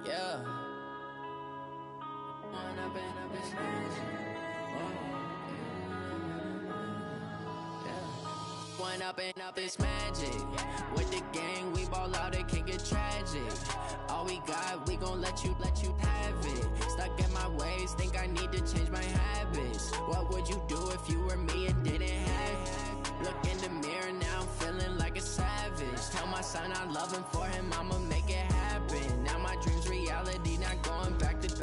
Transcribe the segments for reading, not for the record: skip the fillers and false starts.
Yeah. One up and up is magic. With the gang, we ball out, it can get tragic. All we got, we gon' let you have it. Stuck in my ways, think I need to change my habits. What would you do if you were me and didn't have it? Look in the mirror, now I'm feeling like a savage. Tell my son I love him, for him I'ma make it happen. Now my dream's reality, not going back to.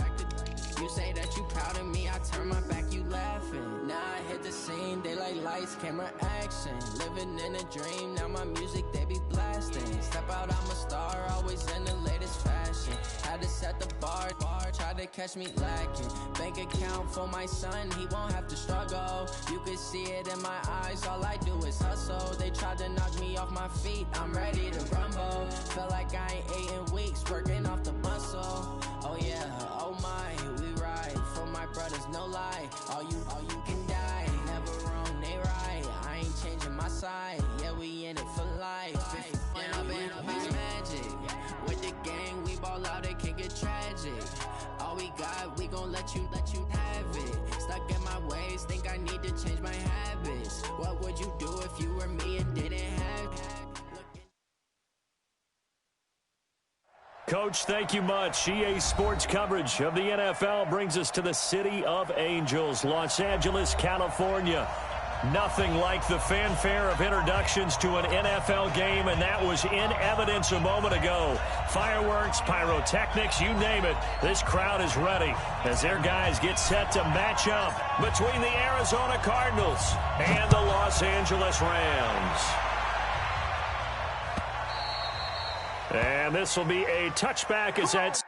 You say that you proud of me, I turn my back, you laughing. Now I hit the scene, they like lights, camera, action. Living in a dream, now my music, they be blasting. Step out, I'm a star, always in the latest fashion. Had to set the bar, try to catch me lacking. Bank account for my son, he won't have to struggle. You can see it in my eyes, all I do is hustle. They tried to knock me off my feet, I'm ready to rumble. Feel like I ain't ate in weeks, working off the muscle. Oh yeah, oh my, we ride for my brothers, no lie. All you can die, never wrong, they right. I ain't changing my side, yeah, we in it for life. If up is magic. With the gang, we ball out, it can get tragic. All we got, we gon' let you have it. Stuck in my ways, think I need to change my habits. What would you do if you were me and didn't have it? Coach, thank you much. EA Sports coverage of the NFL brings us to the City of Angels, Los Angeles, California. Nothing like the fanfare of introductions to an NFL game, and that was in evidence a moment ago. Fireworks, pyrotechnics, you name it. This crowd is ready as their guys get set to match up between the Arizona Cardinals and the Los Angeles Rams. And this will be a touchback as that's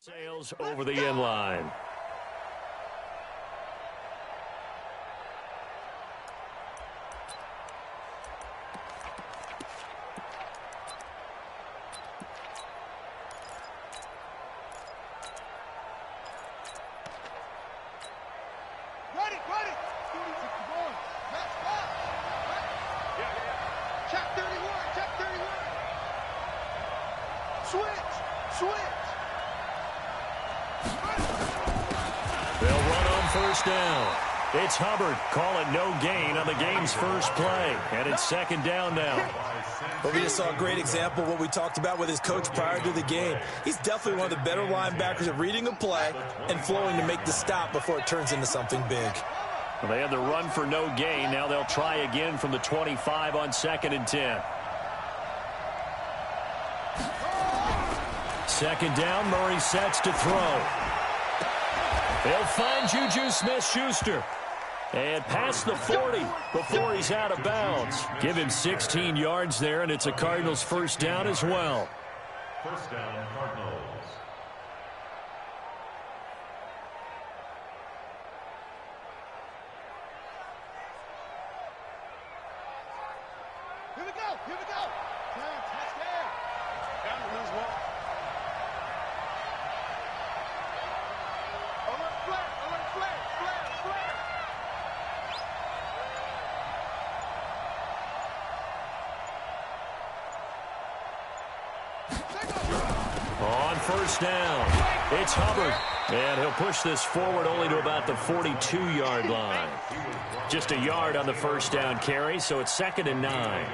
sails over the end line. Down. It's Hubbard. Call it no gain on the game's first play. And it's second down now. Well, we just saw a great example of what we talked about with his coach prior to the game. He's definitely one of the better linebackers at reading a play and flowing to make the stop before it turns into something big. Well, they had the run for no gain. Now they'll try again from the 25 on 2nd and 10. Second down, Murray sets to throw. They'll find Juju Smith-Schuster. And past the 40 before he's out of bounds. Give him 16 yards there, and it's a Cardinals first down as well. First down, Cardinals. Here we go. Touchdown. Down to lose one. On first down, it's Hubbard. And he'll push this forward only to about the 42-yard line. Just a yard on the first down carry, so it's 2nd and 9.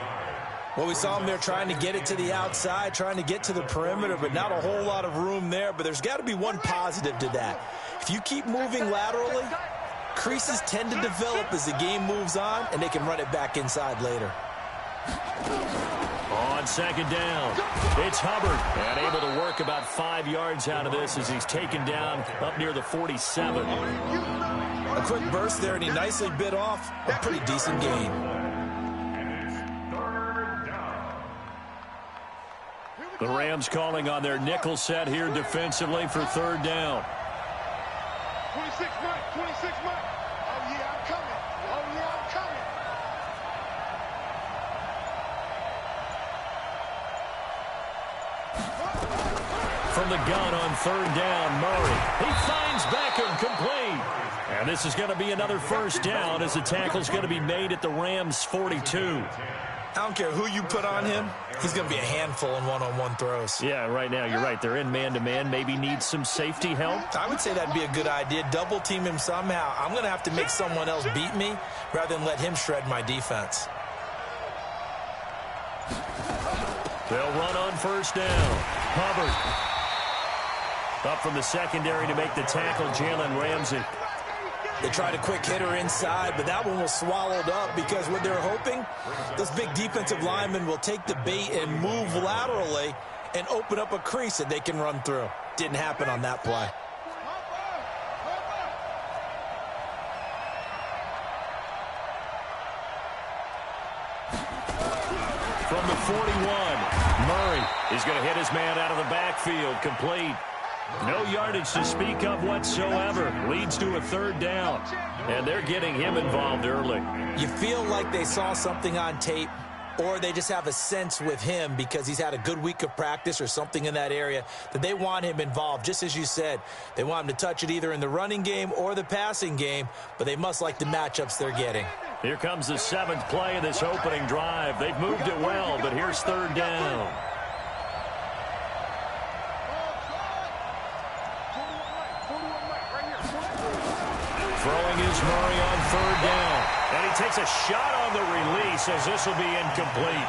Well, we saw him there trying to get it to the outside, trying to get to the perimeter, but not a whole lot of room there. But there's got to be one positive to that. If you keep moving laterally, creases tend to develop as the game moves on, and they can run it back inside later. On second down, it's Hubbard, and able to work about 5 yards out of this as he's taken down up near the 47. A quick burst there, and he nicely bit off a pretty decent gain. The Rams calling on their nickel set here defensively for third down. 26 Mike, 26 Mike. Oh, yeah, I'm coming. Oh, yeah, I'm coming. From the gun on third down, Murray. He finds Beckham complete. And this is going to be another first down as the tackle's going to be made at the Rams' 42. I don't care who you put on him. He's going to be a handful in one-on-one throws. Yeah, right now, you're right. They're in man-to-man. Maybe need some safety help. I would say that'd be a good idea. Double team him somehow. I'm going to have to make someone else beat me rather than let him shred my defense. They'll run on first down. Hubbard. Up from the secondary to make the tackle, Jalen Ramsey. They tried a quick hitter inside, but that one was swallowed up because what they're hoping, those big defensive linemen will take the bait and move laterally and open up a crease that they can run through. Didn't happen on that play. From the 41, Murray is going to hit his man out of the backfield, complete. No yardage to speak of whatsoever. Leads to a third down. And they're getting him involved early. You feel like they saw something on tape, or they just have a sense with him because he's had a good week of practice or something in that area that they want him involved. Just as you said, they want him to touch it either in the running game or the passing game, but they must like the matchups they're getting. Here comes the 7th play of this opening drive. They've moved it well, but here's third down. Throwing is Murray on third down. And he takes a shot on the release as this will be incomplete.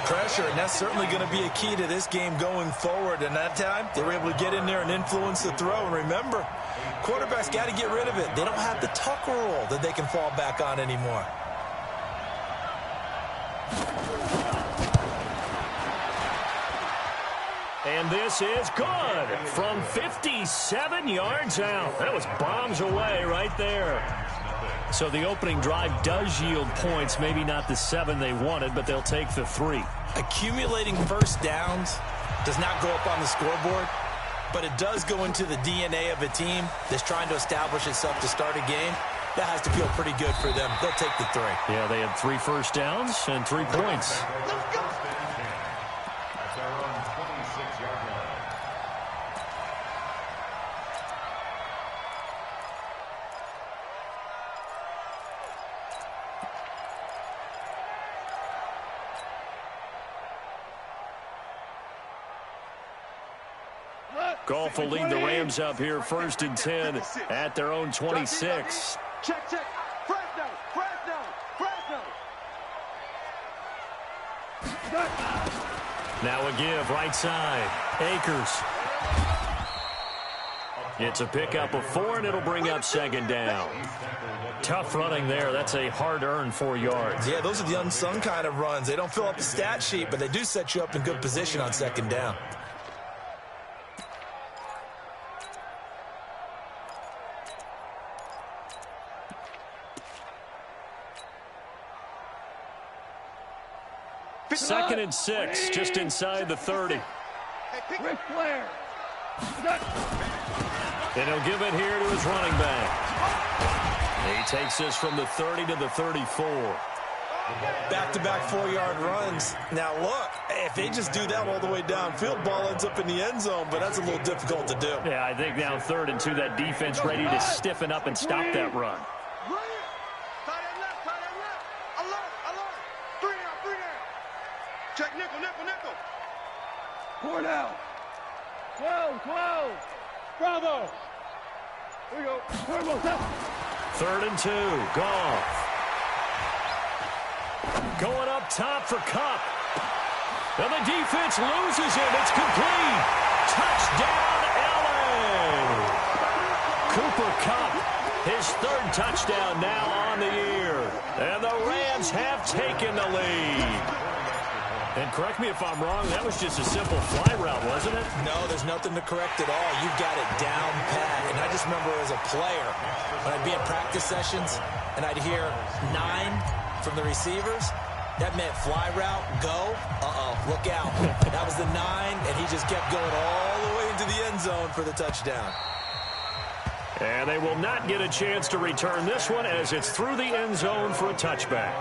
Pressure, and that's certainly going to be a key to this game going forward. And that time, they were able to get in there and influence the throw. And remember, quarterbacks got to get rid of it. They don't have the tuck rule that they can fall back on anymore. And this is good from 57 yards out. That was bombs away right there. So the opening drive does yield points, maybe not the 7 they wanted, but they'll take the 3. Accumulating first downs does not go up on the scoreboard, but it does go into the DNA of a team that's trying to establish itself to start a game. That has to feel pretty good for them. They'll take the 3. Yeah, they had 3 first downs and 3 points. Goff will lead the Rams up here first and 10 at their own 26. Check, check. Fresno, Fresno, Fresno. Now a give, right side. Akers. It's a pickup of 4, and it'll bring up second down. Tough running there. That's a hard-earned 4 yards. Yeah, those are the unsung kind of runs. They don't fill up the stat sheet, but they do set you up in good position on second down. Second and 6, just inside the 30. Ric Flair. And he'll give it here to his running back. He takes this from the 30 to the 34. Back-to-back 4-yard runs. Now, look, if they just do that all the way downfield, ball ends up in the end zone, but that's a little difficult to do. Yeah, I think now 3rd and 2, that defense ready to stiffen up and stop that run. Check nickel, nickel, nickel. 4 down. 12, 12. Bravo. Here we go. 3rd and 2, Goff. Going up top for Kupp. And the defense loses him. It's complete. Touchdown, LA. Cooper Kupp, his 3rd touchdown now on the year. And the Rams have taken the lead. And correct me if I'm wrong, that was just a simple fly route, wasn't it? No, there's nothing to correct at all. You've got it down pat. And I just remember as a player, when I'd be in practice sessions and I'd hear 9 from the receivers, that meant fly route, go, look out. That was the 9, and he just kept going all the way into the end zone for the touchdown. And they will not get a chance to return this one as it's through the end zone for a touchback.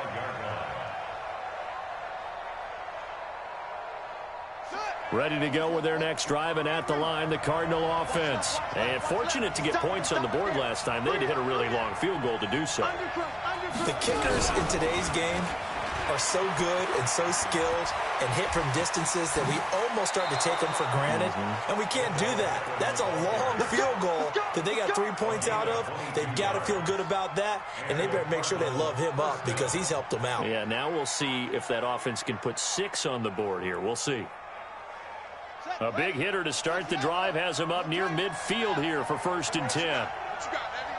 Ready to go with their next drive, and at the line, the Cardinal offense. And fortunate to get points on the board last time. They had to hit a really long field goal to do so. The kickers in today's game are so good and so skilled and hit from distances that we almost start to take them for granted. And we can't do that. That's a long field goal that they got 3 points out of. They've got to feel good about that, and they better make sure they love him up because he's helped them out. Yeah, now we'll see if that offense can put 6 on the board here. We'll see. A big hitter to start the drive has him up near midfield here for 1st and 10. What you got, Levy?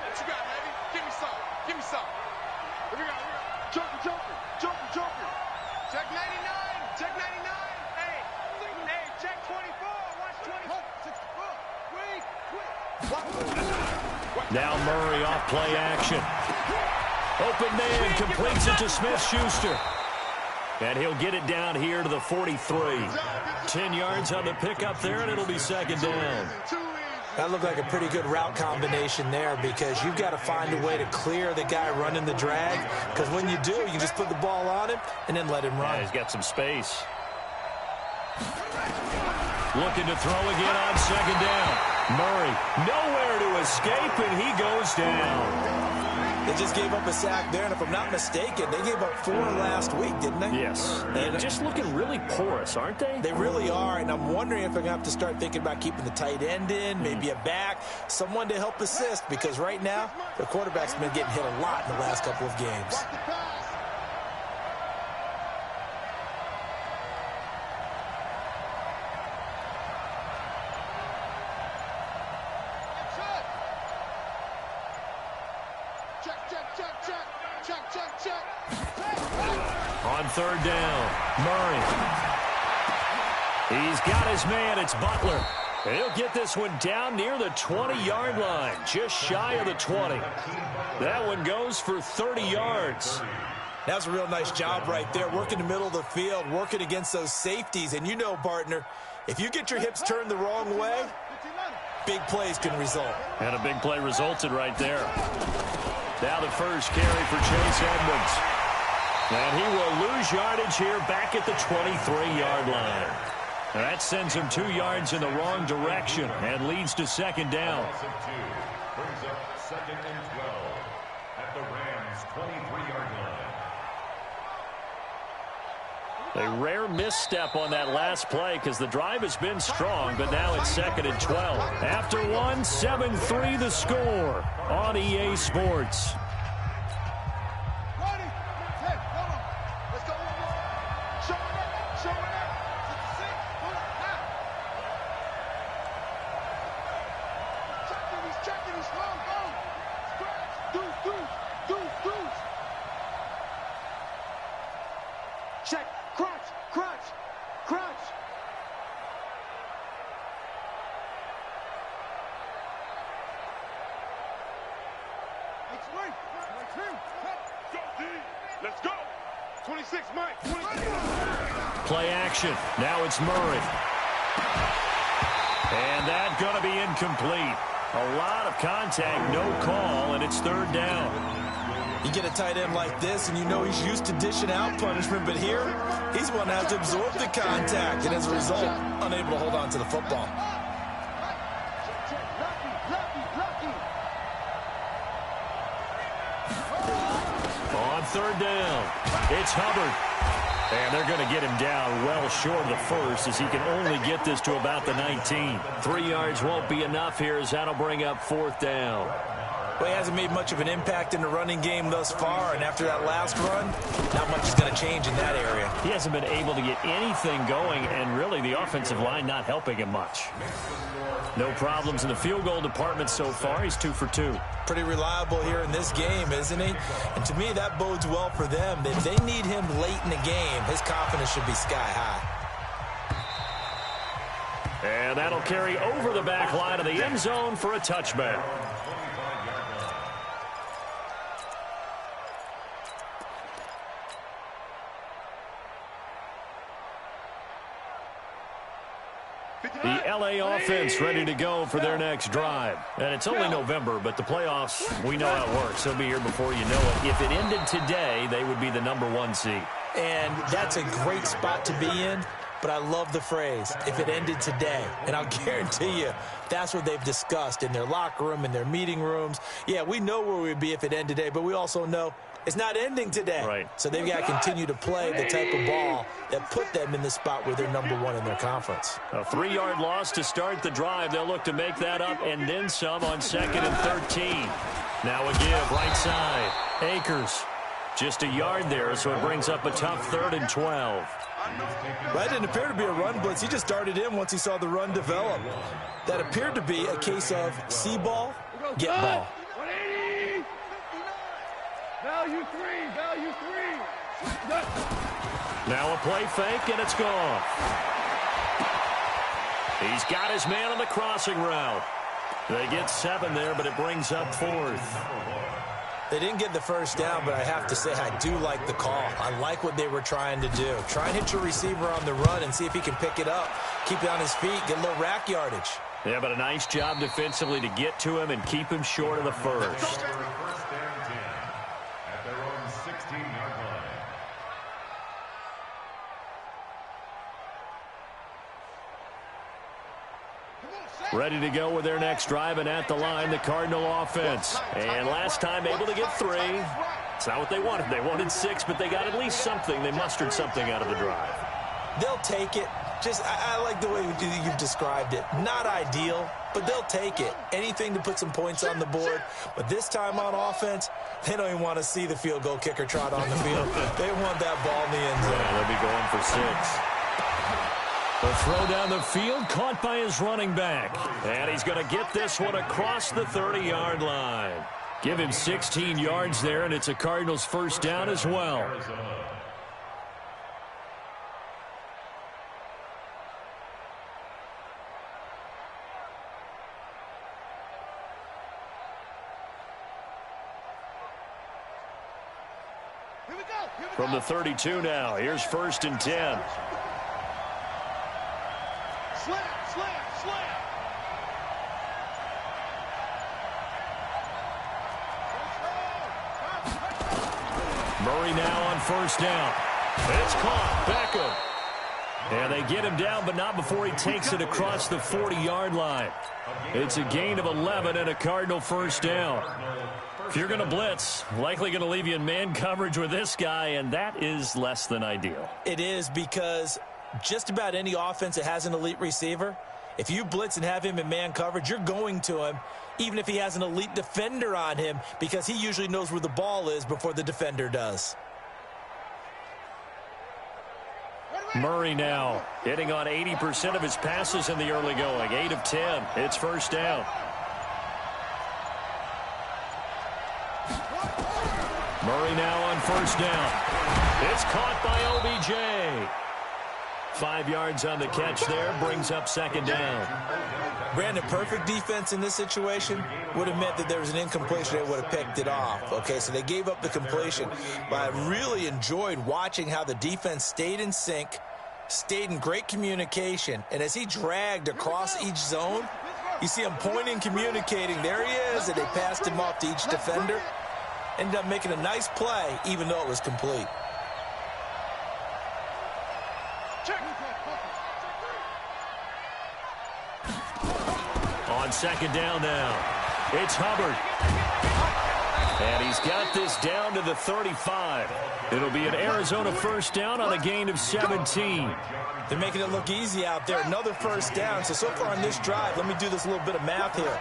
What you got, Levy? Give me some. Give me some. Here we go. Joker. Check 99. Check 99. Hey, check 24. Watch 24. Now Murray off play action. Open man completes it to Smith-Schuster. And he'll get it down here to the 43. 10 yards on the pickup there, and it'll be 2nd down. That looked like a pretty good route combination there because you've got to find a way to clear the guy running the drag, because when you do, you can just put the ball on him and then let him run. Yeah, he's got some space. Looking to throw again on 2nd down. Murray nowhere to escape, and he goes down. They just gave up a sack there, and if I'm not mistaken, they gave up 4 last week, didn't they? Yes. And just looking really porous, aren't they? They really are, and I'm wondering if they're going to have to start thinking about keeping the tight end in, maybe a back, someone to help assist, because right now, the quarterback's been getting hit a lot in the last couple of games. On 3rd down, Murray. He's got his man. It's Butler. And he'll get this one down near the 20-yard line, just shy of the 20. That one goes for 30 yards. That's a real nice job right there, working the middle of the field, working against those safeties. And you know, partner, if you get your hips turned the wrong way, big plays can result. And a big play resulted right there. Now the first carry for Chase Edmonds. And he will lose yardage here back at the 23-yard line. That sends him 2 yards in the wrong direction and leads to 2nd down. Brings up 2nd and 12 at the Rams' 23-yard line. A rare misstep on that last play because the drive has been strong, but now it's 2nd and 12. After one, 7-3 the score on EA Sports. Check, crunch. Let's go. 26, Mike. 26. Play action. Now it's Murray. And that's going to be incomplete. A lot of contact, no call, and it's 3rd down. You get a tight end like this, and you know he's used to dishing out punishment, but here, he's one that has to absorb the contact, and as a result, unable to hold on to the football. On 3rd down, it's Hubbard. And they're going to get him down well short of the first as he can only get this to about the 19. 3 yards won't be enough here as that'll bring up 4th down. Well, he hasn't made much of an impact in the running game thus far, and after that last run, not much is going to change in that area. He hasn't been able to get anything going, and really the offensive line not helping him much. No problems in the field goal department so far. He's 2 for 2. Pretty reliable here in this game, isn't he? And to me, that bodes well for them. If they need him late in the game, his confidence should be sky high. And that'll carry over the back line of the end zone for a touchback. The LA offense ready to go for their next drive. And it's only November, but the playoffs, we know how it works. They'll be here before you know it. If it ended today, they would be the #1 seed. And that's a great spot to be in, but I love the phrase, if it ended today. And I'll guarantee you, that's what they've discussed in their locker room, in their meeting rooms. Yeah, we know where we'd be if it ended today, but we also know it's not ending today. Right. So they've got to continue to play the type of ball that put them in the spot where they're #1 in their conference. A 3-yard loss to start the drive. They'll look to make that up and then some on 2nd and 13. Now a give, right side. Akers, just a yard there, so it brings up a tough 3rd and 12. That didn't appear to be a run blitz. He just darted in once he saw the run develop. That appeared to be a case of see ball, get ball. Value three. Now a play fake, and it's gone. He's got his man on the crossing route. They get 7 there, but it brings up 4th. They didn't get the first down, but I have to say I do like the call. I like what they were trying to do. Try and hit your receiver on the run and see if he can pick it up, keep it on his feet, get a little rack yardage. Yeah, but a nice job defensively to get to him and keep him short of the first. First and 10 at their own 16-yard line. Ready to go with their next drive, and at the line, the Cardinal offense. And last time able to get 3. It's not what they wanted. They wanted 6, but they got at least something. They mustered something out of the drive. They'll take it. I like the way you've described it. Not ideal, but they'll take it. Anything to put some points on the board. But this time on offense, they don't even want to see the field goal kicker trot on the field. They want that ball in the end zone. Yeah, they'll be going for 6. The throw down the field, caught by his running back. And he's going to get this one across the 30-yard line. Give him 16 yards there, and it's a Cardinals first down as well. From the 32 now, here's 1st and 10. Slam. Murray now on 1st down. It's caught. Beckham. And they get him down, but not before he takes it across the 40-yard line. It's a gain of 11 and a Cardinal first down. If you're going to blitz, likely going to leave you in man coverage with this guy, and that is less than ideal. It is, because just about any offense that has an elite receiver, if you blitz and have him in man coverage, you're going to him, even if he has an elite defender on him, because he usually knows where the ball is before the defender does. Murray now hitting on 80% of his passes in the early going. 8 of 10. It's first down. Murray now on 1st down. It's caught by OBJ. 5 yards on the catch there, brings up 2nd down. Brandon, perfect defense in this situation would have meant that there was an incompletion. They would have picked it off. Okay, so they gave up the completion. But I really enjoyed watching how the defense stayed in sync, stayed in great communication, and as he dragged across each zone, you see him pointing, communicating. There he is, and they passed him off to each defender. Ended up making a nice play, even though it was complete. On 2nd down now, it's Hubbard. And he's got this down to the 35. It'll be an Arizona first down on a gain of 17. They're making it look easy out there. Another first down. So far on this drive, let me do this little bit of math here.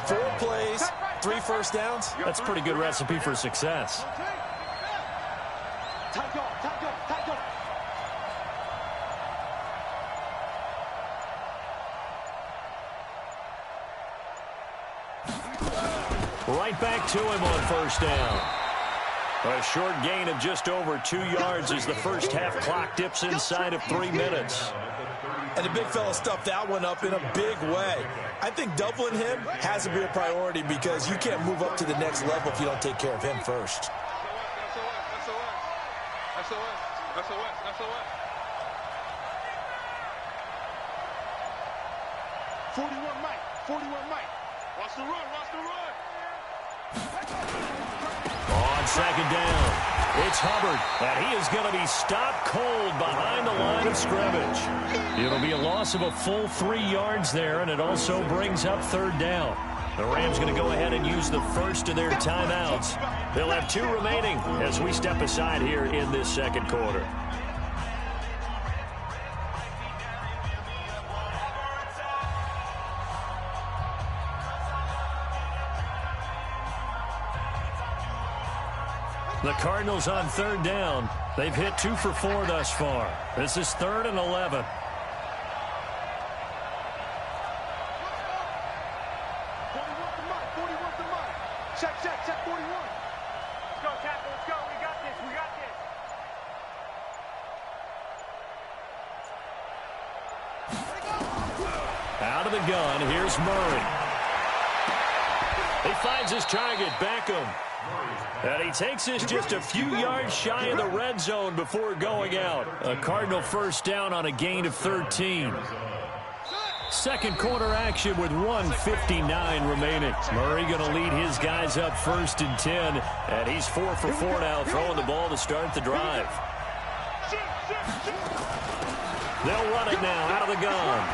4 plays, 3 first downs. That's a pretty good recipe for success. Right back to him on 1st down. A short gain of just over 2 yards as the first half clock dips inside of 3 minutes. And the big fella stuffed that one up in a big way. I think doubling him has to be a priority, because you can't move up to the next level if you don't take care of him first. 41 Mike. Watch the run, watch the run. On second down, it's Hubbard, and he is going to be stopped cold behind the line of scrimmage. It'll be a loss of a full 3 yards there, and it also brings up third down. The Rams going to go ahead and use the first of their timeouts. They'll have 2 remaining as we step aside here in this second quarter. The Cardinals on third down. They've hit 2 for 4 thus far. This is 3rd and 11. Check 41. Let's go, tackle, let's go. We got this, we got this. Out of the gun, here's Murray. He finds his target, Beckham. And he takes this just a few yards shy of the red zone before going out. A Cardinal first down on a gain of 13. Second quarter action with 1:59 remaining. Murray going to lead his guys up 1st and 10. And he's 4 for 4 now, throwing the ball to start the drive. They'll run it now out of the gun.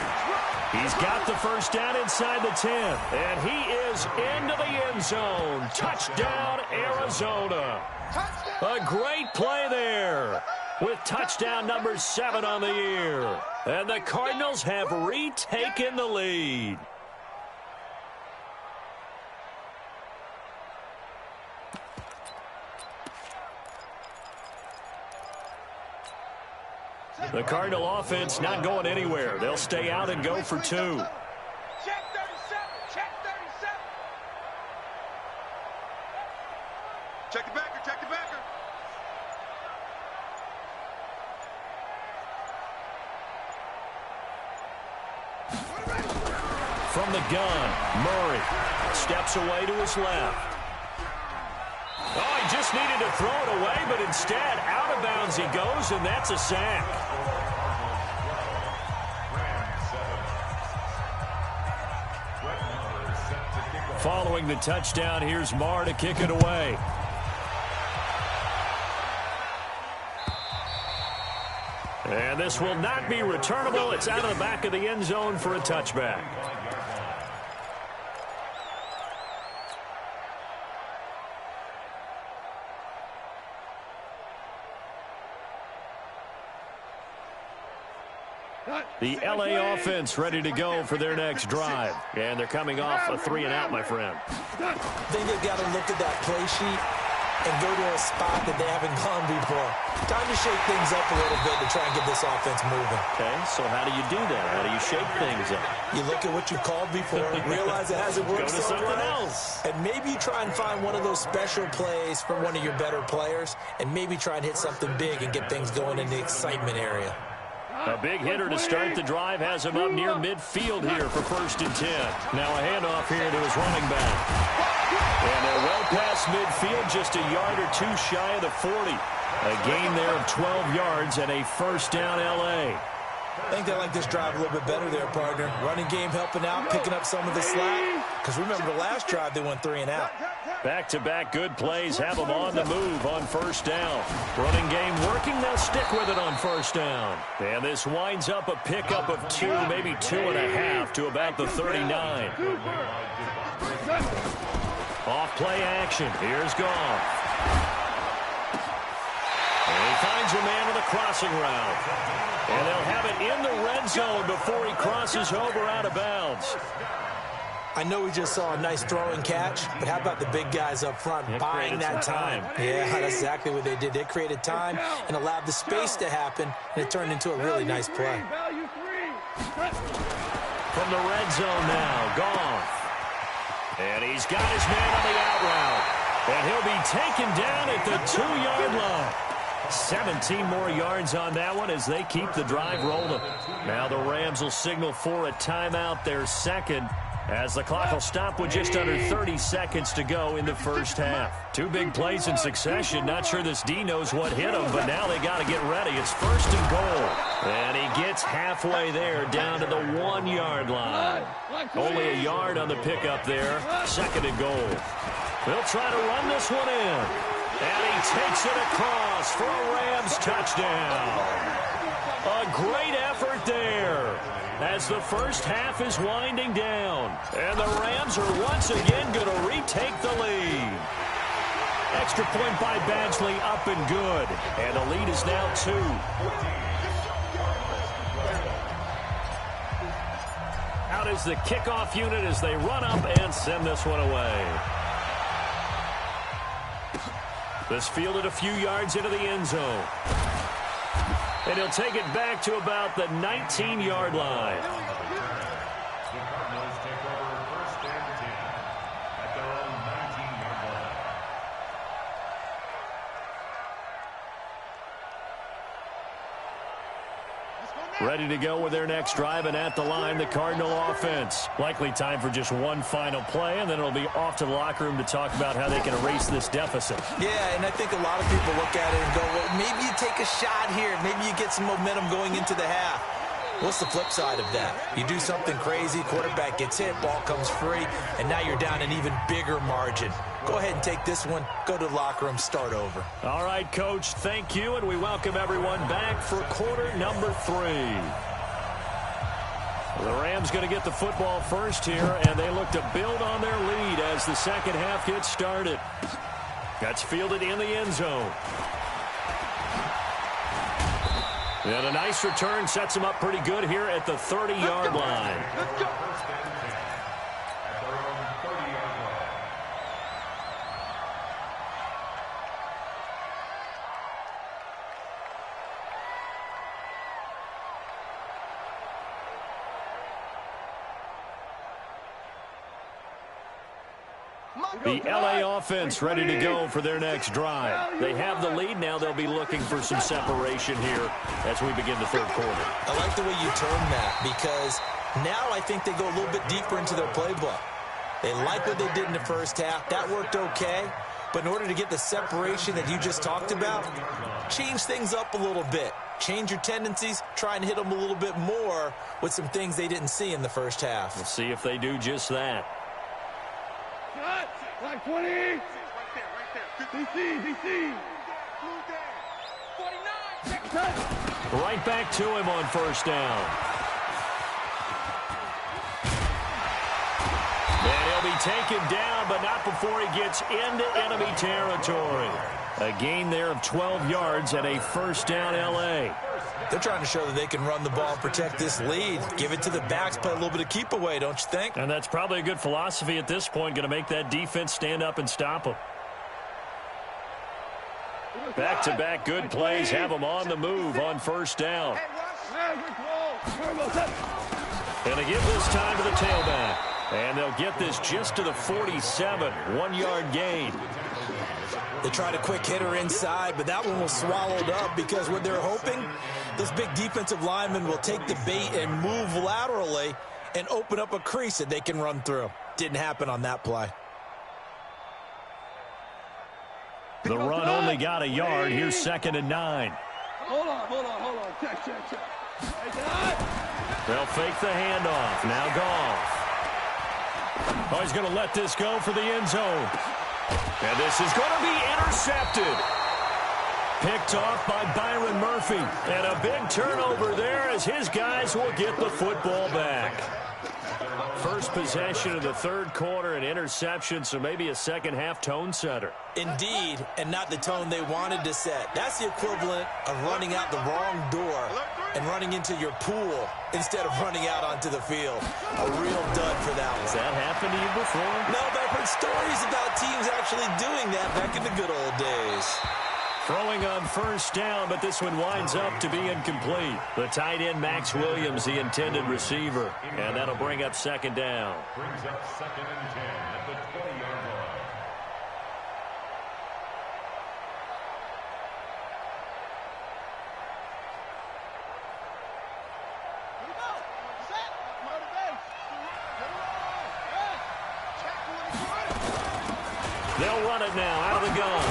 He's got the first down inside the 10. And he is into the end zone. Touchdown, Arizona. A great play there with touchdown number 7 on the year. And the Cardinals have retaken the lead. The Cardinal offense not going anywhere. They'll stay out and go for 2. Check 37, check 37. Check the backer, check the backer. From the gun, Murray steps away to his left. Oh, he just needed to throw it away, but instead, out of bounds he goes, and that's a sack. Following the touchdown, here's Marr to kick it away. And this will not be returnable. It's out of the back of the end zone for a touchback. The L.A. offense ready to go for their next drive. And they're coming off a 3-and-out, my friend. I think they've got to look at that play sheet and go to a spot that they haven't gone before. Time to shake things up a little bit to try and get this offense moving. Okay, so how do you do that? How do you shake things up? You look at what you called before, realize it hasn't worked Go to something else. And maybe you try and find one of those special plays from one of your better players, and maybe try and hit something big and get things going in the excitement area. A big hitter to start the drive has him up near midfield here for 1st and 10. Now a handoff here to his running back. And they're well past midfield, just a yard or 2 shy of the 40. A gain there of 12 yards and a first down L.A. I think they like this drive a little bit better there, partner. Running game helping out, picking up some of the slack. Because remember, the last drive they went 3-and-out. Back-to-back good plays have them on the move on first down. Running game working, they'll stick with it on first down. And this winds up a pickup of 2, maybe 2.5 to about the 39. Off play action. Here's Goff. And he finds a man with a crossing route. And they'll have it in the red zone before he crosses over out of bounds. I know we just saw a nice throwing catch, but how about the big guys up front buying that time? Yeah, that's exactly what they did. They created time and allowed the space to happen, and it turned into a really nice play. From the red zone now, Goff. And he's got his man on the out route. And he'll be taken down at the 2-yard line. 17 more yards on that one as they keep the drive rolling. Now the Rams will signal for a timeout, their second. as the clock will stop with just under 30 seconds to go in the first half. Two big plays in succession. Not sure this D knows what hit him, but now they got to get ready. It's first and goal. And he gets halfway there down to the 1-yard line. Only a yard on the pickup there. Second and goal. They'll try to run this one in. And he takes it across for a Rams touchdown. A great effort there as the first half is winding down. And the Rams are once again going to retake the lead. Extra point by Badgley, up and good. And the lead is now 2. Out is the kickoff unit as they run up and send this one away. This fielded a few yards into the end zone. And he'll take it back to about the 19-yard line. The Cardinals take over first and 10 at their own 19-yard line. Ready to go with their next drive, and at the line, the Cardinal offense. Likely time for just one final play, and then it'll be off to the locker room to talk about how they can erase this deficit. Yeah, and I think a lot of people look at it and go, well, maybe you take a shot here. Maybe you get some momentum going into the half. What's the flip side of that? You do something crazy, quarterback gets hit, ball comes free, and now you're down an even bigger margin. Go ahead and take this one, go to the locker room, start over. All right, Coach, thank you, and we welcome everyone back for quarter number 3. The Rams going to get the football first here, and they look to build on their lead as the second half gets started. That's fielded in the end zone. And a nice return sets them up pretty good here at the 30-yard line. First and 10 at their own 30-yard line. The LA offense ready to go for their next drive. They have the lead now. They'll be looking for some separation here as we begin the third quarter. I like the way you term that because now I think they go a little bit deeper into their playbook. They like what they did in the first half. That worked okay. But in order to get the separation that you just talked about, change things up a little bit. Change your tendencies. Try and hit them a little bit more with some things they didn't see in the first half. We'll see if they do just that. Like 20. Right there. DC. 49. Right back to him on first down. And he'll be taken down, but not before he gets into enemy territory. A gain there of 12 yards and a first down LA. They're trying to show that they can run the ball and protect this lead. Give it to the backs, play a little bit of keep away, don't you think? And that's probably a good philosophy at this point, going to make that defense stand up and stop them. Back-to-back good plays have them on the move on first down. And they give this time to the tailback. And they'll get this just to the 47, 1-yard gain. They tried a quick hitter inside, but that one was swallowed up because what they're hoping, those big defensive linemen will take the bait and move laterally and open up a crease that they can run through. Didn't happen on that play. The run only got a yard. Here's 2nd and 9. Hold on. Check. They'll fake the handoff. Now Goff. Oh, he's going to let this go for the end zone. And this is going to be intercepted. Picked off by Byron Murphy. And a big turnover there as his guys will get the football back. First possession of the third quarter, an interception, so maybe a second-half tone setter. Indeed, and not the tone they wanted to set. That's the equivalent of running out the wrong door and running into your pool instead of running out onto the field. A real dud for that one. Has that happened to you before? No, but I've heard stories about teams actually doing that back in the good old days. Throwing on first down, but this one winds up to be incomplete. The tight end, Max Williams, the intended receiver. And that'll bring up second down. Brings up 2nd and 10 at the 20-yard line. They'll run it now out of the gun.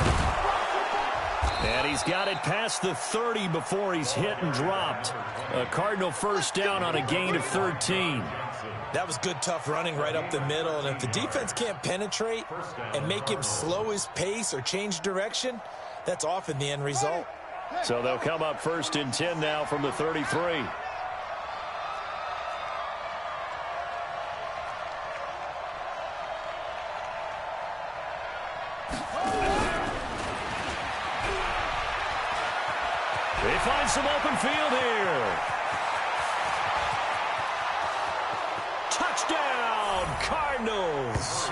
And he's got it past the 30 before he's hit and dropped. A Cardinal first down on a gain of 13. That was good, tough running right up the middle. And if the defense can't penetrate and make him slow his pace or change direction, that's often the end result. So they'll come up first and 10 now from the 33. They find some open field here. Touchdown, Cardinals.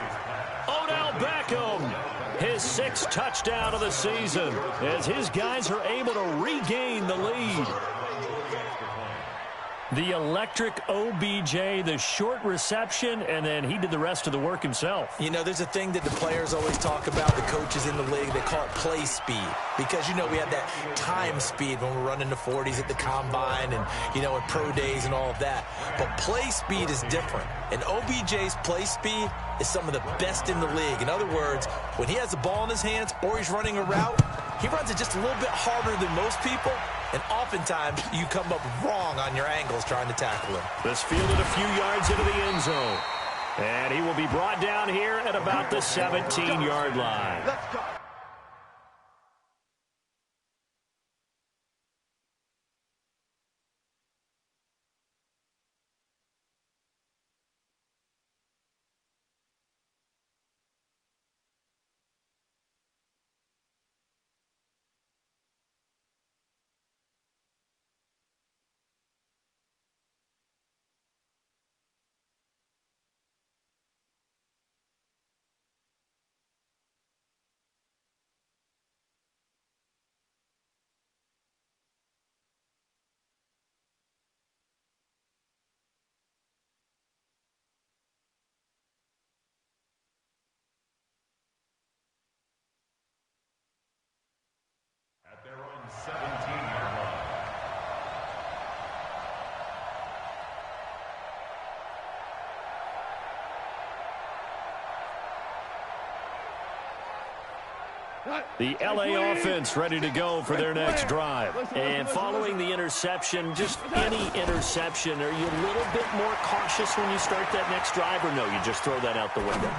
Odell Beckham, his 6th touchdown of the season, as his guys are able to regain the lead. The electric OBJ, the short reception, and then he did the rest of the work himself. You know, there's a thing that the players always talk about, the coaches in the league, they call it play speed. Because, you know, we have that time speed when we're running the 40s at the combine and, you know, at pro days and all of that. But play speed is different. And OBJ's play speed is some of the best in the league. In other words, when he has the ball in his hands or he's running a route, he runs it just a little bit harder than most people. And oftentimes, you come up wrong on your angles trying to tackle him. This fielded a few yards into the end zone. And he will be brought down here at about the 17-yard line. Let's go. At their own 17-yard line. The LA offense ready to go for their next drive. And following the interception, just any interception, are you a little bit more cautious when you start that next drive, or no, you just throw that out the window?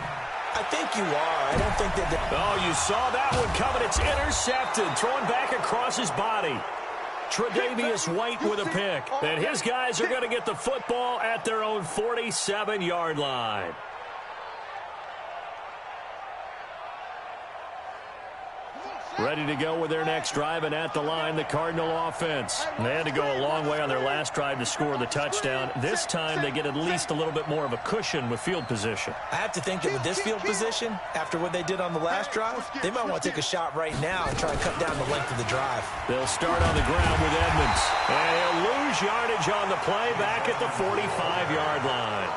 I think you are. I don't think that... Oh, you saw that one coming. It's intercepted. Throwing back across his body. Tre'Davious White with a pick. And his guys are going to get the football at their own 47-yard line. Ready to go with their next drive, and at the line, the Cardinal offense. They had to go a long way on their last drive to score the touchdown. This time, they get at least a little bit more of a cushion with field position. I have to think that with this field position, after what they did on the last drive, they might want to take a shot right now and try and cut down the length of the drive. They'll start on the ground with Edmonds. And he'll lose yardage on the play back at the 45-yard line.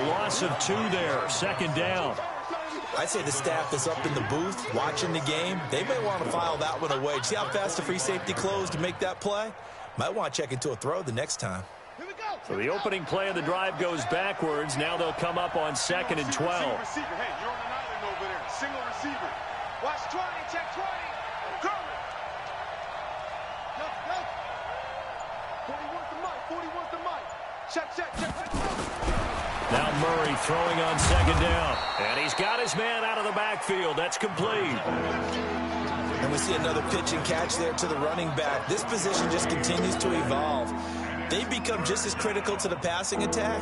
A loss of 2 there, second down. I'd say the staff that's up in the booth watching the game, they may want to file that one away. See how fast the free safety closed to make that play? Might want to check into a throw the next time. So the opening play of the drive goes backwards. Now they'll come up on 2nd and 12. Hey, you're on an island over there. Single receiver. Watch 20, check 20. Coming. Go. 41's the mic. 41's the mic. Check. Now Murray throwing on 2nd down. And he's got his man out of the backfield. That's complete. And we see another pitch and catch there to the running back. This position just continues to evolve. They become just as critical to the passing attack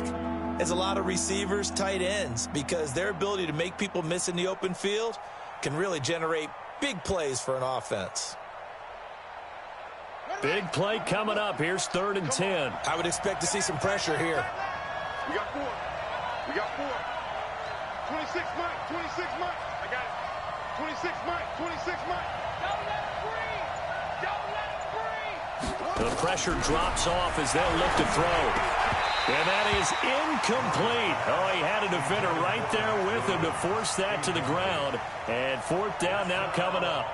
as a lot of receivers, tight ends, because their ability to make people miss in the open field can really generate big plays for an offense. Big play coming up. Here's 3rd and 10. I would expect to see some pressure here. We got 4. 26 Mike. 26 Mike. I got it. 26 Mike. 26 Mike. Don't let it breathe. The pressure drops off as they'll look to throw. And that is incomplete. Oh, he had a defender right there with him to force that to the ground. And 4th down now coming up.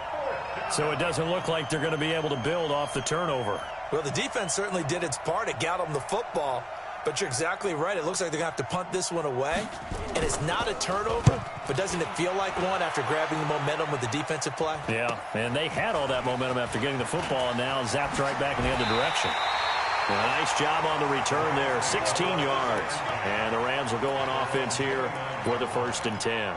So it doesn't look like they're going to be able to build off the turnover. Well, the defense certainly did its part. It got them the football. But you're exactly right. It looks like they're going to have to punt this one away. And it's not a turnover, but doesn't it feel like one after grabbing the momentum with the defensive play? Yeah, and they had all that momentum after getting the football and now zapped right back in the other direction. Well, nice job on the return there, 16 yards. And the Rams will go on offense here for the 1st and 10.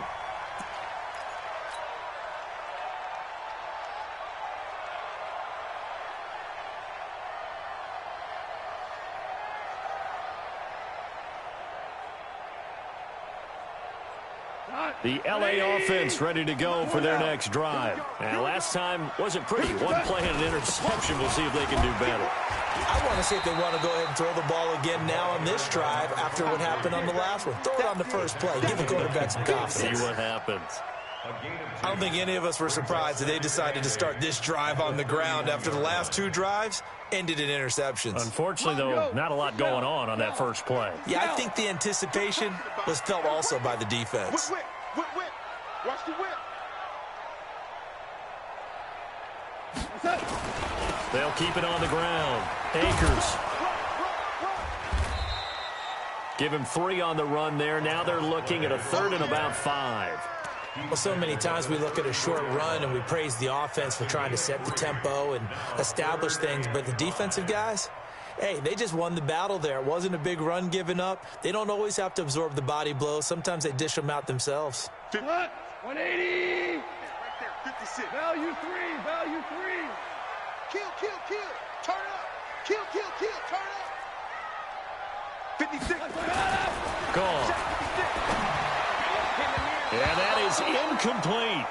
The L.A. offense ready to go for their next drive. And last time wasn't pretty. One play and an interception. We'll see if they can do better. I want to see if they want to go ahead and throw the ball again now on this drive after what happened on the last one. Throw it on the first play. Give the quarterback some confidence. See what happens. I don't think any of us were surprised that they decided to start this drive on the ground after the last 2 drives ended in interceptions. Unfortunately, though, not a lot going on that first play. Yeah, I think the anticipation was felt also by the defense. Whip. Watch the whip. They'll keep it on the ground. Akers. Give him 3 on the run there. Now they're looking at a 3rd and about 5. Well, so many times we look at a short run and we praise the offense for trying to set the tempo and establish things, but the defensive guys, hey, they just won the battle there. It wasn't a big run given up. They don't always have to absorb the body blows. Sometimes they dish them out themselves. 180. Right there, 56. Value 3. Kill. Turn up. Kill. Turn up. 56. Gone. And that is incomplete.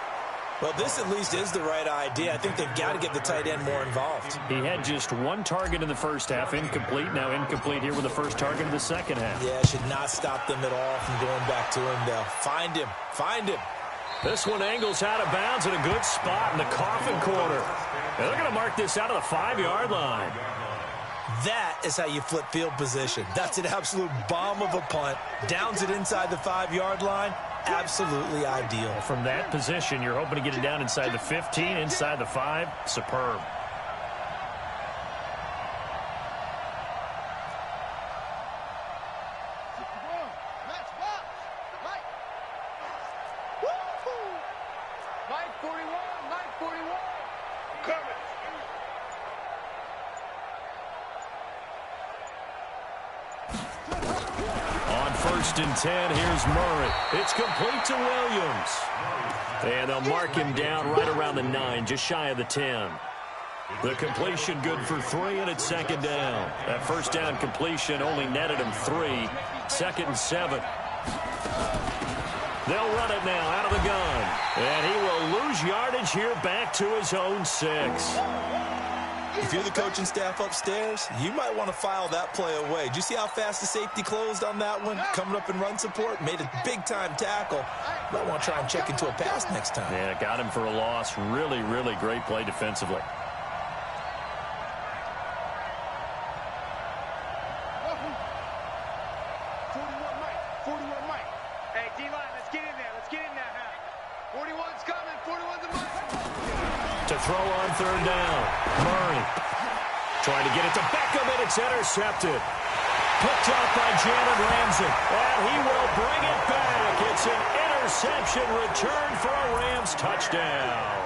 Well, this at least is the right idea. I think they've got to get the tight end more involved. He had just 1 target in the first half, incomplete. Now incomplete here with the first target in the second half. Yeah, should not stop them at all from going back to him, though. Find him. This one angles out of bounds in a good spot in the coffin corner. And they're going to mark this out of the 5-yard line. That is how you flip field position. That's an absolute bomb of a punt. Downs it inside the 5-yard line. Absolutely ideal. From that position, you're hoping to get it down inside the 15, inside the 5. Superb. Mike 41. Coming. On 1st and 10, here's Murray. It's complete to Williams. And they'll mark him down right around the 9, just shy of the 10. The completion good for 3, and it's 2nd down. That first down completion only netted him 3. 2nd and 7. They'll run it now out of the gun. And he will lose yardage here back to his own 6. If you're the coaching staff upstairs, you might want to file that play away. Did you see how fast the safety closed on that one? Coming up in run support, made a big-time tackle. Might want to try and check into a pass next time. Yeah, got him for a loss. Really, really great play defensively. Hey, D-line, let's get in there. 41's coming. 41's a Mike. To throw on 3rd down. Murray trying to get it to Beckham, and it's intercepted. Picked up by Jalen Ramsey, and he will bring it back. It's an interception return for a Rams touchdown.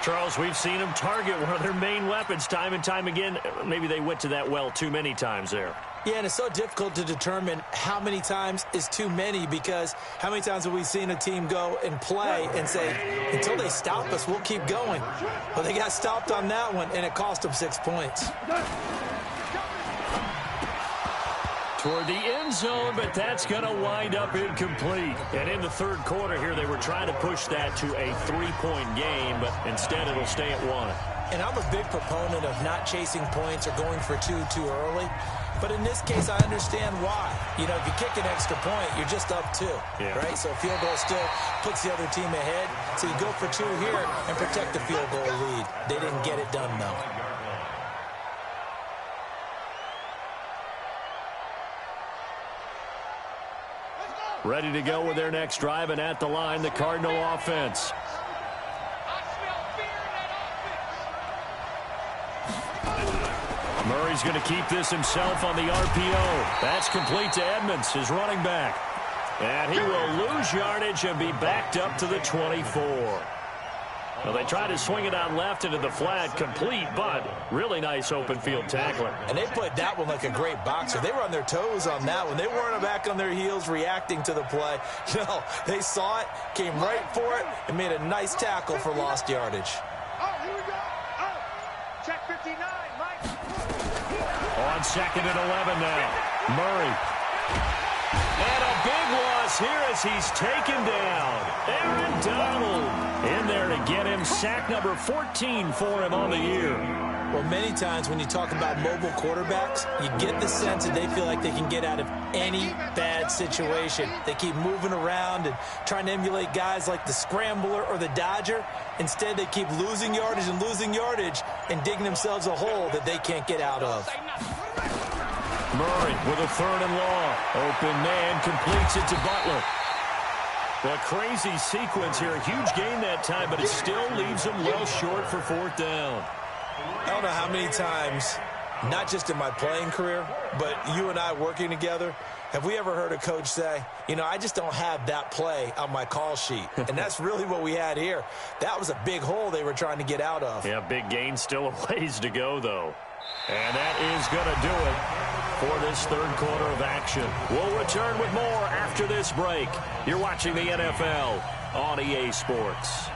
Charles, we've seen them target one of their main weapons time and time again. Maybe they went to that well too many times there. Yeah, and it's so difficult to determine how many times is too many, because how many times have we seen a team go and play and say, until they stop us, we'll keep going. Well, they got stopped on that one, and it cost them 6 points. Toward the end zone, but that's going to wind up incomplete. And in the 3rd quarter here, they were trying to push that to a 3-point game, but instead it'll stay at 1. And I'm a big proponent of not chasing points or going for 2 too early. But in this case, I understand why. You know, if you kick an extra point, you're just up 2, right? So a field goal still puts the other team ahead. So you go for 2 here and protect the field goal lead. They didn't get it done, though. Ready to go with their next drive, and at the line, the Cardinal offense. Murray's going to keep this himself on the RPO. That's complete to Edmonds, his running back. And he will lose yardage and be backed up to the 24. Well, they tried to swing it out left into the flat, complete, but really nice open field tackler. And they played that one like a great boxer. They were on their toes on that one. They weren't back on their heels reacting to the play. No, they saw it, came right for it, and made a nice tackle for lost yardage. Oh, here we go. Oh, check 59, Mike. On 2nd and 11 now. Murray. And a big loss here as he's taken down. Aaron Donald in there to get him. Sack number 14 for him on the year. Well, many times when you talk about mobile quarterbacks, you get the sense that they feel like they can get out of any bad situation. They keep moving around and trying to emulate guys like the Scrambler or the Dodger. Instead, they keep losing yardage and digging themselves a hole that they can't get out of. Murray with a 3rd and long. Open man completes it to Butler. A crazy sequence here. A huge gain that time, but it still leaves him well short for 4th down. I don't know how many times, not just in my playing career, but you and I working together, have we ever heard a coach say, you know, I just don't have that play on my call sheet. And that's really what we had here. That was a big hole they were trying to get out of. Yeah, big gain, still a ways to go, though. And that is going to do it for this 3rd quarter of action. We'll return with more after this break. You're watching the NFL on EA Sports.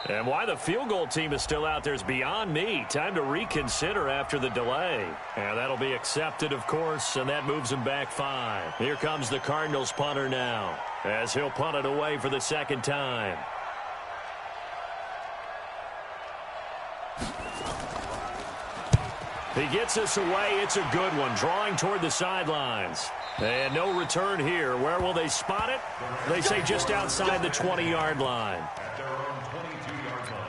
And why the field goal team is still out there is beyond me. Time to reconsider after the delay. And that'll be accepted, of course, and that moves him back 5. Here comes the Cardinals punter now, as he'll punt it away for the 2nd time. He gets us away. It's a good one, drawing toward the sidelines. And no return here. Where will they spot it? They say just outside the 20-yard line. At their own 22-yard line.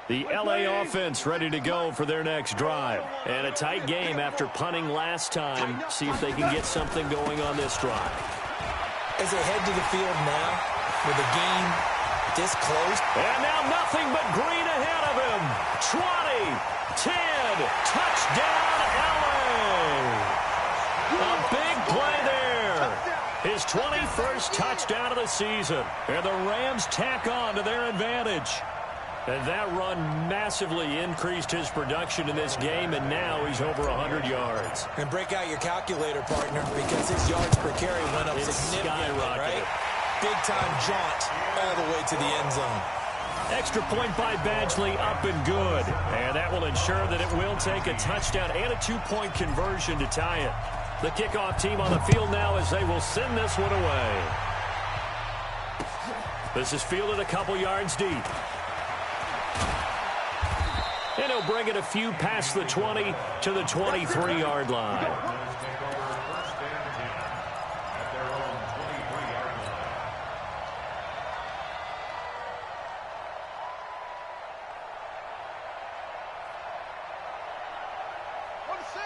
The LA offense ready to go for their next drive. And a tight game after punting last time. See if they can get something going on this drive. As they head to the field now, with the game this close. And now nothing but green ahead of him. 20, 10, touchdown LA. A big play there. His 21st touchdown of the season. And the Rams tack on to their advantage. And that run massively increased his production in this game, and now he's over 100 yards. And break out your calculator, partner, because his yards per carry went up significantly, right? Big-time jaunt all the way to the end zone. Extra point by Badgley, up and good. And that will ensure that it will take a touchdown and a 2-point conversion to tie it. The kickoff team on the field now as they will send this one away. This is fielded a couple yards deep. And he'll bring it a few past the 20 to the 23-yard line.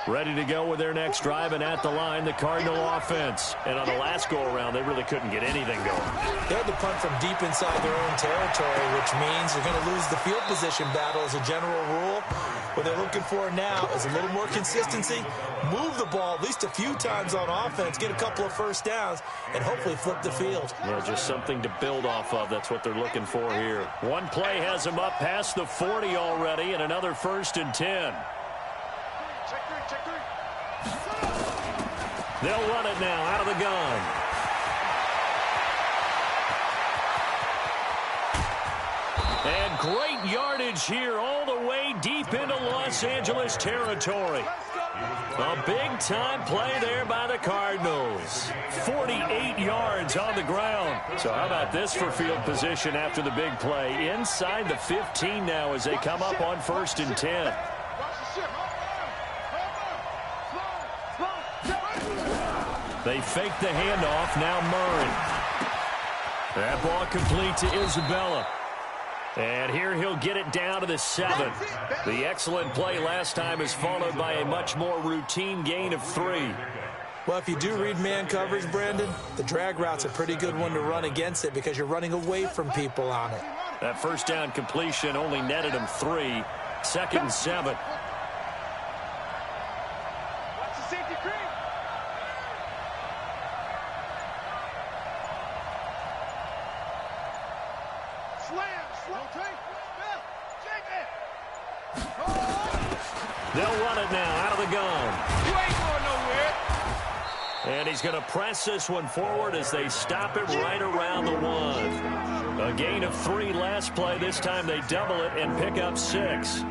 Ready to go with their next drive, and at the line, the Cardinal offense. And on the last go-around, they really couldn't get anything going. They had to punt from deep inside their own territory, which means they're going to lose the field position battle as a general rule. What they're looking for now is a little more consistency, move the ball at least a few times on offense, get a couple of first downs, and hopefully flip the field. Well, just something to build off of. That's what they're looking for here. One play has them up past the 40 already, and another 1st and 10. Check three. They'll run it now out of the gun. And great yardage here all the way deep into Los Angeles territory. A big-time play there by the Cardinals. 48 yards on the ground. So how about this for field position after the big play? Inside the 15 now as they come up on 1st and 10. They fake the handoff. Now Murray. That ball complete to Isabella. And here he'll get it down to the 7. The excellent play last time is followed by a much more routine gain of 3. Well, if you do read man coverage, Brandon, the drag route's a pretty good one to run against it because you're running away from people on it. That first down completion only netted him 3. 2nd and 7. They'll run it now out of the gun. You ain't going nowhere. And he's going to press this one forward as they stop it right around the 1. A gain of 3 last play. This time they double it and pick up 6.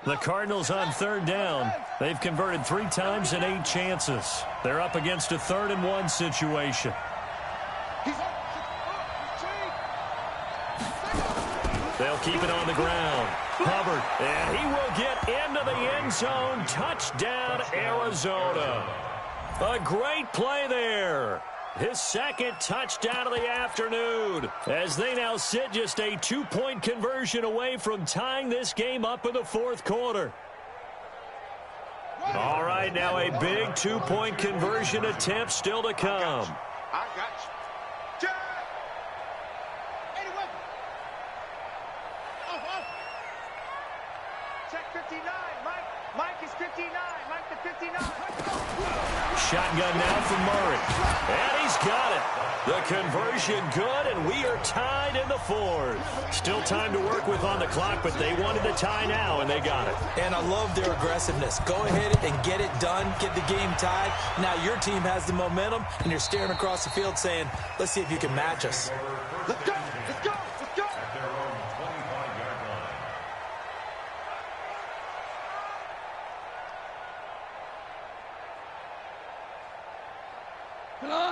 The Cardinals on 3rd down. They've converted 3 times in 8 chances. They're up against a 3rd and 1 situation. They'll keep it on the ground. Hubbard, and he will get into the end zone. Touchdown, Arizona. A great play there. His 2nd touchdown of the afternoon as they now sit just a 2-point conversion away from tying this game up in the 4th quarter. All right, now a big 2-point conversion attempt still to come. I got you. Check 59. Mike is 59. Mike the 59. Shotgun now from Murray. And he's got it. The conversion good, and we are tied in the 4th. Still time to work with on the clock, but they wanted the tie now, and they got it. And I love their aggressiveness. Go ahead and get it done. Get the game tied. Now your team has the momentum, and you're staring across the field saying, let's see if you can match us. Let's go. Let's go. Let's go.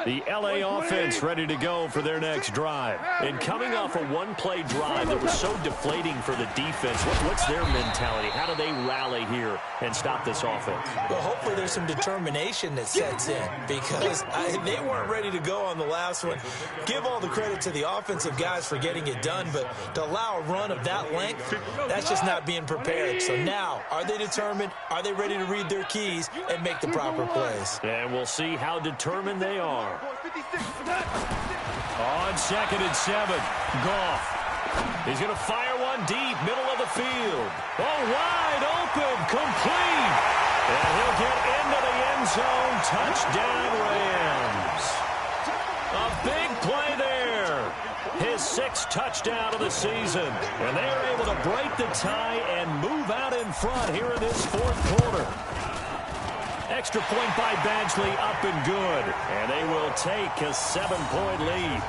The L.A. offense ready to go for their next drive. And coming off a 1-play drive that was so deflating for the defense, what's their mentality? How do they rally here and stop this offense? Well, hopefully there's some determination that sets in because they weren't ready to go on the last one. Give all the credit to the offensive guys for getting it done, but to allow a run of that length, that's just not being prepared. So now, are they determined? Are they ready to read their keys and make the proper plays? And we'll see how determined they are. On 2nd and 7, Goff. He's going to fire one deep, middle of the field. Oh, wide open, complete. And he'll get into the end zone. Touchdown, Rams. A big play there. His 6th touchdown of the season. And they are able to break the tie and move out in front here in this 4th quarter. Extra point by Badgley, up and good. And they will take a 7-point lead.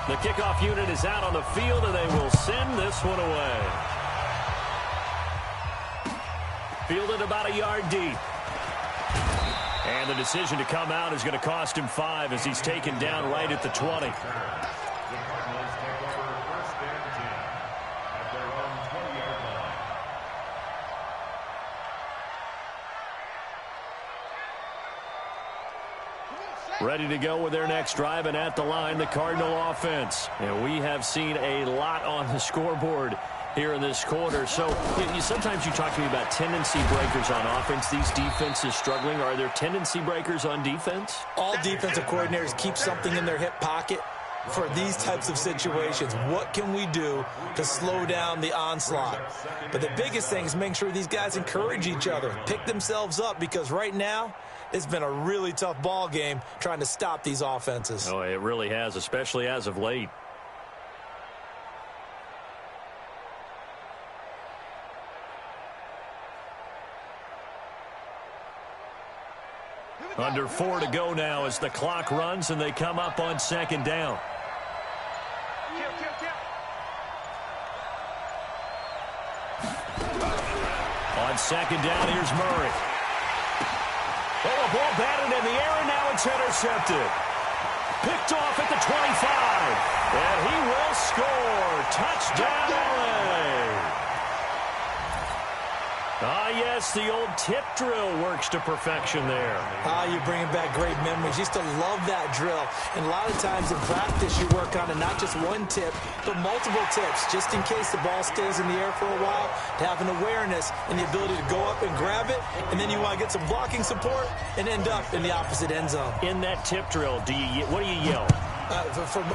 The kickoff unit is out on the field, and they will send this one away. Fielded about a yard deep. And the decision to come out is going to cost him 5 as he's taken down right at the 20. Ready to go with their next drive, and at the line, the Cardinal offense. And we have seen a lot on the scoreboard here in this quarter. So sometimes you talk to me about tendency breakers on offense. These defenses struggling. Are there tendency breakers on defense? All defensive coordinators keep something in their hip pocket for these types of situations. What can we do to slow down the onslaught? But the biggest thing is making sure these guys encourage each other, pick themselves up, because right now it's been a really tough ball game trying to stop these offenses. Oh, it really has, especially as of late. Under 4 to go now as the clock runs and they come up on second down. On second down, here's Murray. Oh, a ball batted in the air, and now it's intercepted. Picked off at the 25. And he will score. Touchdown, LA. Ah, yes, the old tip drill works to perfection there. Ah, you're bringing back great memories. Used to love that drill. And a lot of times in practice, you work on it, not just one tip, but multiple tips, just in case the ball stays in the air for a while, to have an awareness and the ability to go up and grab it, and then you want to get some blocking support and end up in the opposite end zone. In that tip drill, what do you yell?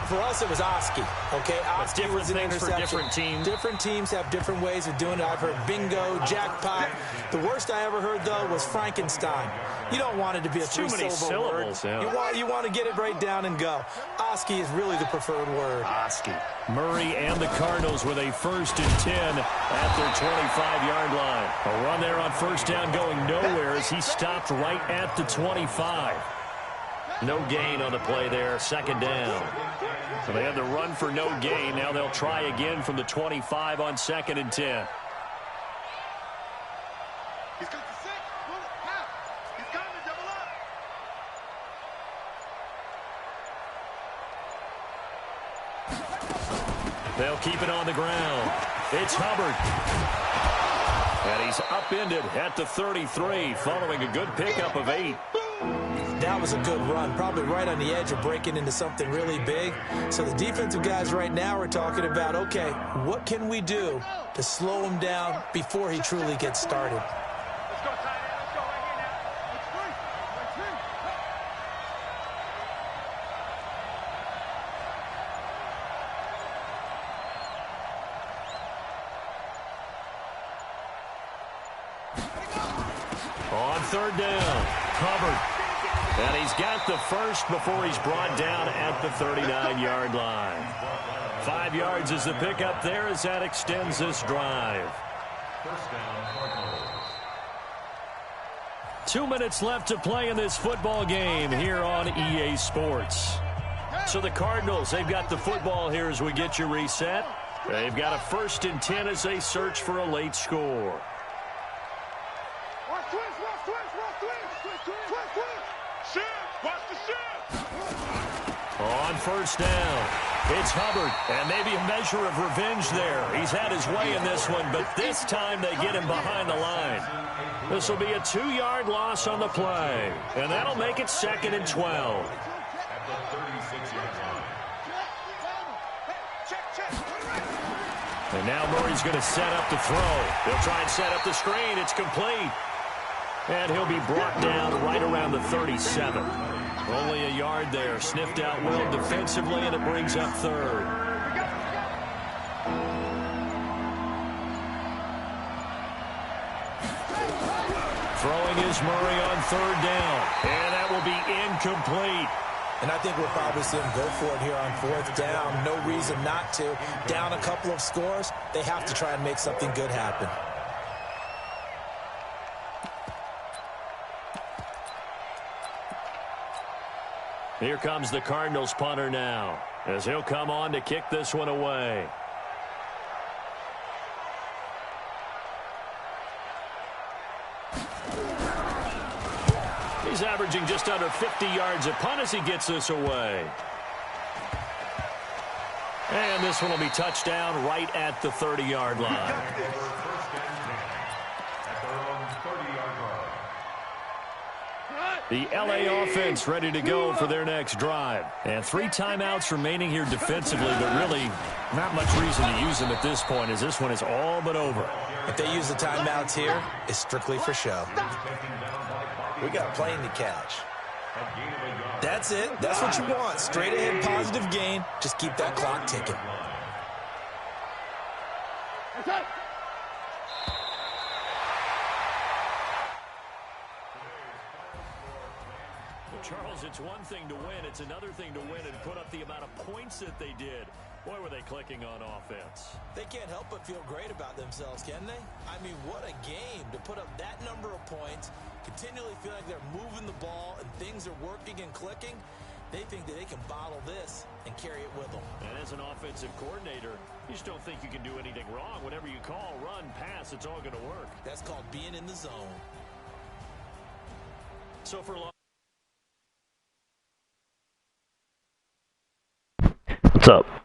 For us, it was Oski. Okay, Oski different was an things for interception. different teams. Different teams have different ways of doing it. I've heard bingo, jackpot. The worst I ever heard, though, was Frankenstein. You don't want it to be a three-syllable word. Yeah. You want to get it right down and go. Oski is really the preferred word. Oski. Murray and the Cardinals with a 1st and 10 at their 25-yard line. A run there on first down going nowhere as he stopped right at the 25. No gain on the play there, second down. So they had the run for no gain. Now they'll try again from the 25 on 2nd and 10. He's got the 6. He's got to double up. They'll keep it on the ground. It's Hubbard. And he's upended at the 33 following a good pickup of 8. That was a good run, probably right on the edge of breaking into something really big. So the defensive guys right now are talking about, okay, what can we do to slow him down before he truly gets started? Let's go, tight end. Let's go right here now. Let's free. On third down, Hubbard. And he's got the first before he's brought down at the 39-yard line. 5 yards is the pickup there as that extends this drive. 2 minutes left to play in this football game here on EA Sports. So the Cardinals, they've got the football here as we get you reset. They've got a 1st and 10 as they search for a late score. On first down, it's Hubbard, and maybe a measure of revenge there. He's had his way in this one, but this time they get him behind the line. This will be a 2-yard loss on the play, and that'll make it 2nd and 12. And now Murray's going to set up the throw. He'll try and set up the screen. It's complete. And he'll be brought down right around the 37. Only a yard there. Sniffed out well defensively, and it brings up 3rd. Throwing is Murray on 3rd down. And that will be incomplete. And I think we'll probably see him go for it here on 4th down. No reason not to. Down a couple of scores, they have to try and make something good happen. Here comes the Cardinals punter now, as he'll come on to kick this one away. He's averaging just under 50 yards a punt as he gets this away. And this one will be touchdown right at the 30-yard line. The LA offense ready to go for their next drive. And 3 timeouts remaining here defensively, but really not much reason to use them at this point as this one is all but over. If they use the timeouts here, it's strictly for show. We got a plane to catch. That's it. That's what you want. Straight ahead positive gain. Just keep that clock ticking. Charles, it's one thing to win. It's another thing to win and put up the amount of points that they did. Boy, were they clicking on offense. They can't help but feel great about themselves, can they? I mean, what a game to put up that number of points, continually feel like they're moving the ball and things are working and clicking. They think that they can bottle this and carry it with them. And as an offensive coordinator, you just don't think you can do anything wrong. Whatever you call, run, pass, it's all going to work. That's called being in the zone. So for What's up?